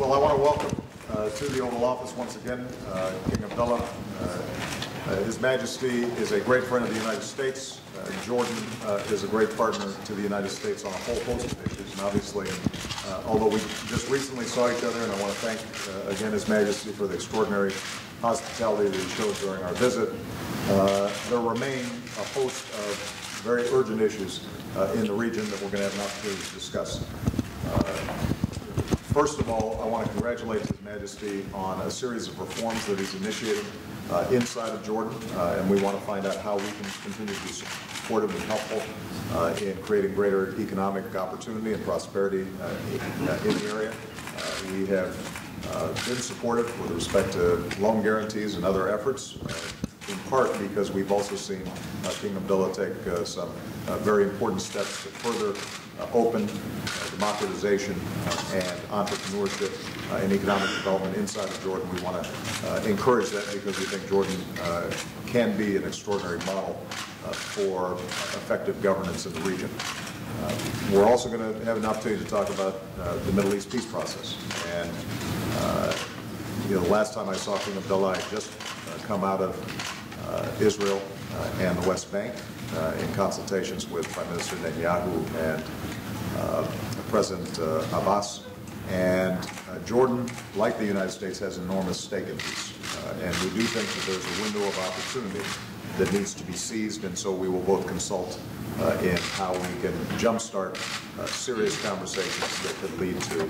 Well, I want to welcome to the Oval Office once again King Abdullah. His Majesty is a great friend of the United States. Jordan is a great partner to the United States on a whole host of issues. And obviously, although we just recently saw each other, and I want to thank again His Majesty for the extraordinary hospitality that he showed during our visit, there remain a host of very urgent issues in the region that we're going to have an opportunity to discuss. First of all, I want to congratulate His Majesty on a series of reforms that he's initiated inside of Jordan, and we want to find out how we can continue to be supportive and helpful in creating greater economic opportunity and prosperity in the area. We have been supportive with respect to loan guarantees and other efforts, in part because we've also seen King Abdullah take some very important steps to further open democratization and entrepreneurship and economic development inside of Jordan. We want to encourage that because we think Jordan can be an extraordinary model for effective governance in the region. We're also going to have an opportunity to talk about the Middle East peace process. And the last time I saw King Abdullah, I had just come out of Israel and the West Bank in consultations with Prime Minister Netanyahu and President Abbas. And Jordan, like the United States, has an enormous stake in peace. And we do think that there's a window of opportunity that needs to be seized, and so we will both consult in how we can jumpstart serious conversations that could lead to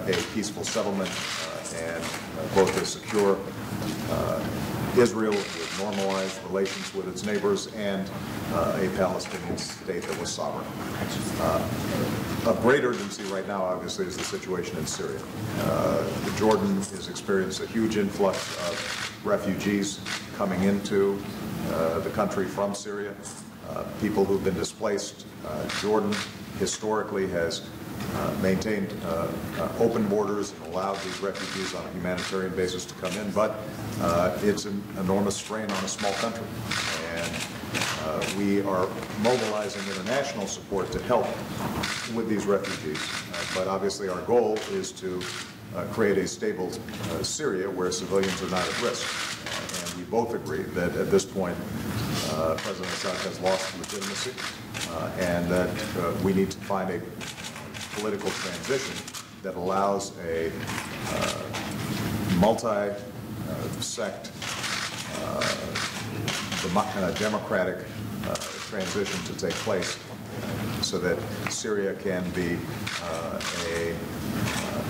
a peaceful settlement and both a secure Israel with normalized relations with its neighbors and a Palestinian state that was sovereign. Of great urgency right now, obviously, is the situation in Syria. Jordan has experienced a huge influx of refugees coming into the country from Syria, people who've been displaced. Jordan historically has maintained open borders and allowed these refugees on a humanitarian basis to come in, but it's an enormous strain on a small country. And we are mobilizing international support to help with these refugees. But obviously our goal is to create a stable Syria where civilians are not at risk. And we both agree that at this point President Assad has lost legitimacy and that we need to find a political transition that allows a multi-sect democratic transition to take place so that Syria can be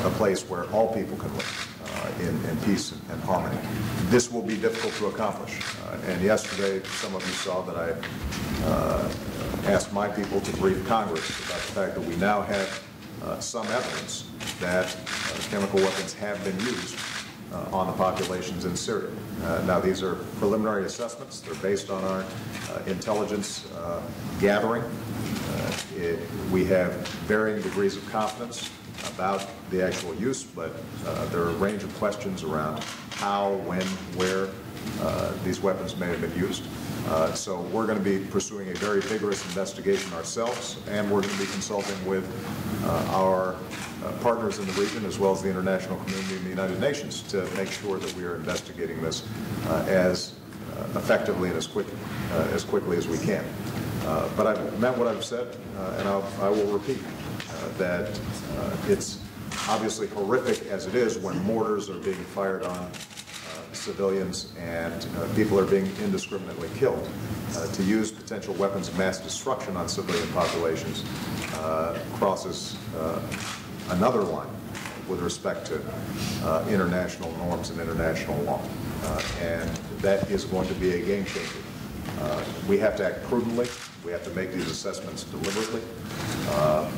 a place where all people can live in peace and harmony. This will be difficult to accomplish. And yesterday, some of you saw that I asked my people to brief Congress about the fact that we now have some evidence that chemical weapons have been used on the populations in Syria. Now, these are preliminary assessments. They're based on our intelligence gathering. We have varying degrees of confidence about the actual use, but there are a range of questions around how, when, where these weapons may have been used. So we're going to be pursuing a very vigorous investigation ourselves, and we're going to be consulting with our partners in the region as well as the international community and the United Nations to make sure that we are investigating this as effectively and as quickly as we can. But I've meant what I've said, and I will repeat that it's obviously horrific as it is when mortars are being fired on civilians and people are being indiscriminately killed. To use potential weapons of mass destruction on civilian populations crosses another line with respect to international norms and international law. And that is going to be a game changer. We have to act prudently. We have to make these assessments deliberately.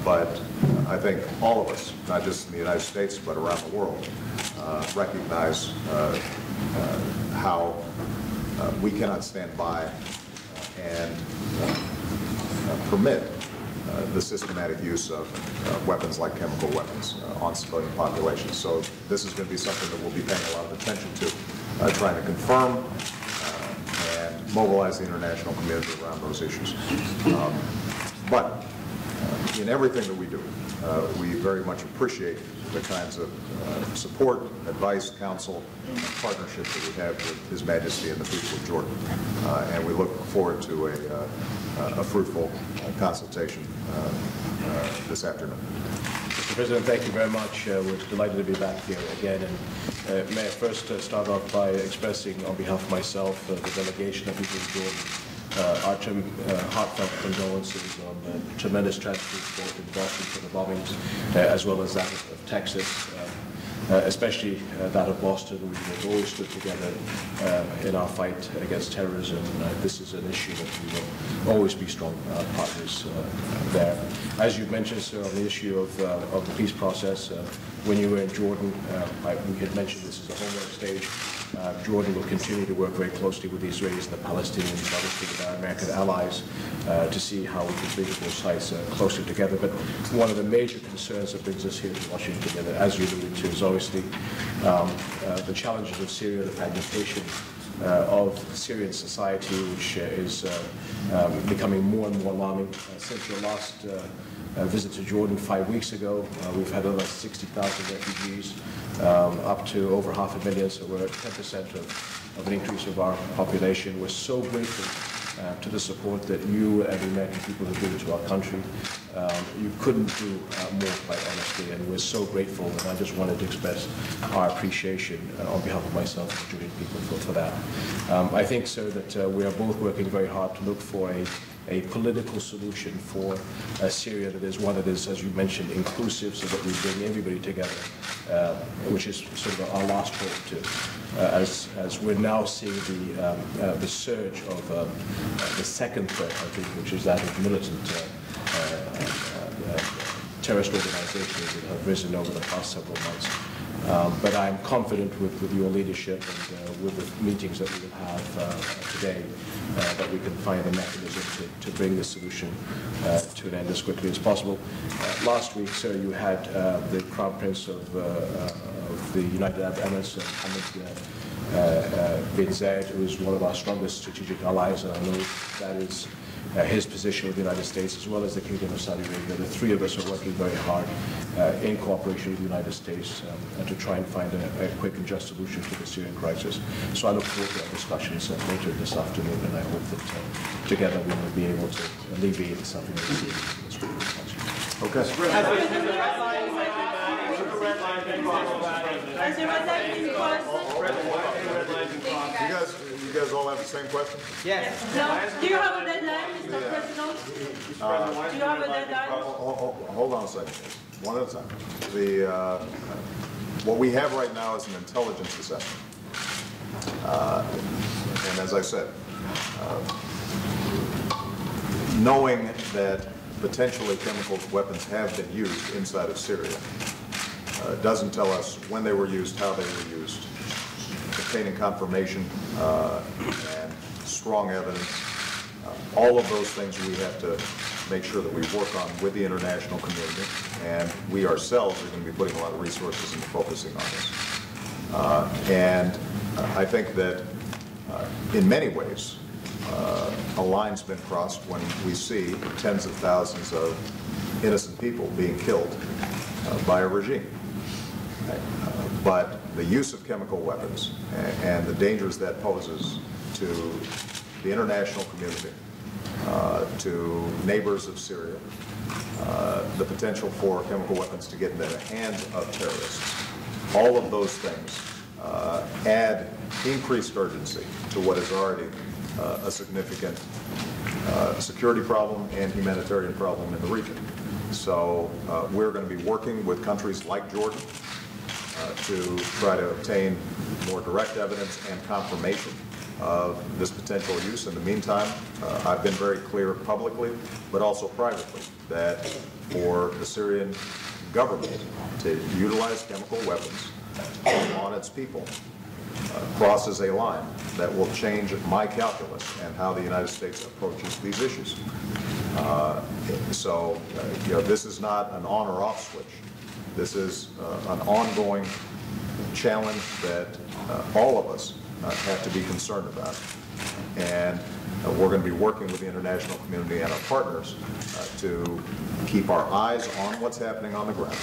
But I think all of us, not just in the United States, but around the world, recognize how we cannot stand by and permit the systematic use of weapons like chemical weapons on civilian populations. So this is going to be something that we'll be paying a lot of attention to, trying to confirm and mobilize the international community around those issues. But in everything that we do. We very much appreciate the kinds of support, advice, counsel, and partnership that we have with His Majesty and the people of Jordan. And we look forward to a fruitful consultation this afternoon. Mr. President, thank you very much. We're delighted to be back here again. And may I first start off by expressing on behalf of myself, the delegation of people of Jordan, our heartfelt condolences on the tremendous tragedies both in Boston for the bombings, as well as that of Texas, especially that of Boston. We have always stood together in our fight against terrorism. This is an issue that we will always be strong partners there. As you mentioned, sir, on the issue of the peace process, when you were in Jordan, we had mentioned this is a homework stage. Jordan will continue to work very closely with the Israelis and the Palestinians, obviously with our American allies, to see how we can bring both sides closer together. But one of the major concerns that brings us here to Washington, as you alluded to, is obviously the challenges of Syria, the fragmentation of Syrian society, which is becoming more and more alarming. Since your last visit to Jordan 5 weeks ago, we've had over 60,000 refugees, up to over 500,000, so we're at 10% of an increase of our population. We're so grateful to the support that you and the American people have given to our country. You couldn't do more, quite honestly, and we're so grateful, and I just wanted to express our appreciation on behalf of myself and the Jordan people for that. I think, sir, that we are both working very hard to look for a political solution for Syria that is one that is, as you mentioned, inclusive, so that we bring everybody together, which is sort of our last hope too. As we're now seeing the surge of the second threat, I think, which is that of militant terrorist organizations that have risen over the past several months. But I'm confident with your leadership and with the meetings that we will have today that we can find a mechanism to bring this solution to an end as quickly as possible. Last week, sir, you had the Crown Prince of the United Arab Emirates, Mohammed bin Zayed, who is one of our strongest strategic allies, and I know that is his position with the United States, as well as the Kingdom of Saudi Arabia. The three of us are working very hard in cooperation with the United States to try and find a quick and just solution to the Syrian crisis. So I look forward to our discussions later this afternoon, and I hope that together we will be able to alleviate the suffering of the Syrian. You guys all have the same question? Yes. No. Do you have a deadline, Mr. President? Do you have a deadline? Hold on a second. One at a time. What we have right now is an intelligence assessment. And as I said, knowing that potentially chemical weapons have been used inside of Syria doesn't tell us when they were used, how they were used. Obtaining confirmation and strong evidence, all of those things we have to make sure that we work on with the international community, and we ourselves are going to be putting a lot of resources into focusing on this. And I think that in many ways a line's been crossed when we see tens of thousands of innocent people being killed by a regime. But the use of chemical weapons and the dangers that poses to the international community, to neighbors of Syria, the potential for chemical weapons to get into the hands of terrorists, all of those things add increased urgency to what is already a significant security problem and humanitarian problem in the region. So we're going to be working with countries like Jordan to try to obtain more direct evidence and confirmation of this potential use. In the meantime, I've been very clear publicly, but also privately, that for the Syrian government to utilize chemical weapons on its people crosses a line that will change my calculus and how the United States approaches these issues. This is not an on or off switch. This is an ongoing challenge that all of us have to be concerned about. And we're going to be working with the international community and our partners to keep our eyes on what's happening on the ground,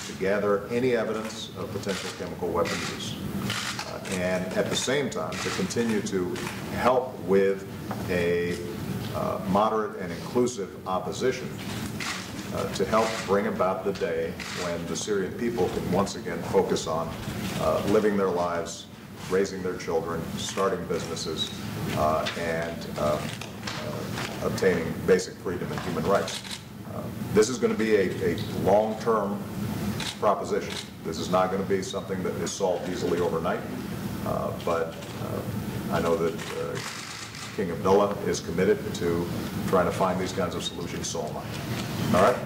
to gather any evidence of potential chemical weapon use, and at the same time to continue to help with a moderate and inclusive opposition to help bring about the day when the Syrian people can once again focus on living their lives, raising their children, starting businesses, and obtaining basic freedom and human rights. This is going to be a long-term proposition. This is not going to be something that is solved easily overnight, but I know that King Abdullah is committed to trying to find these kinds of solutions, so am I. All right?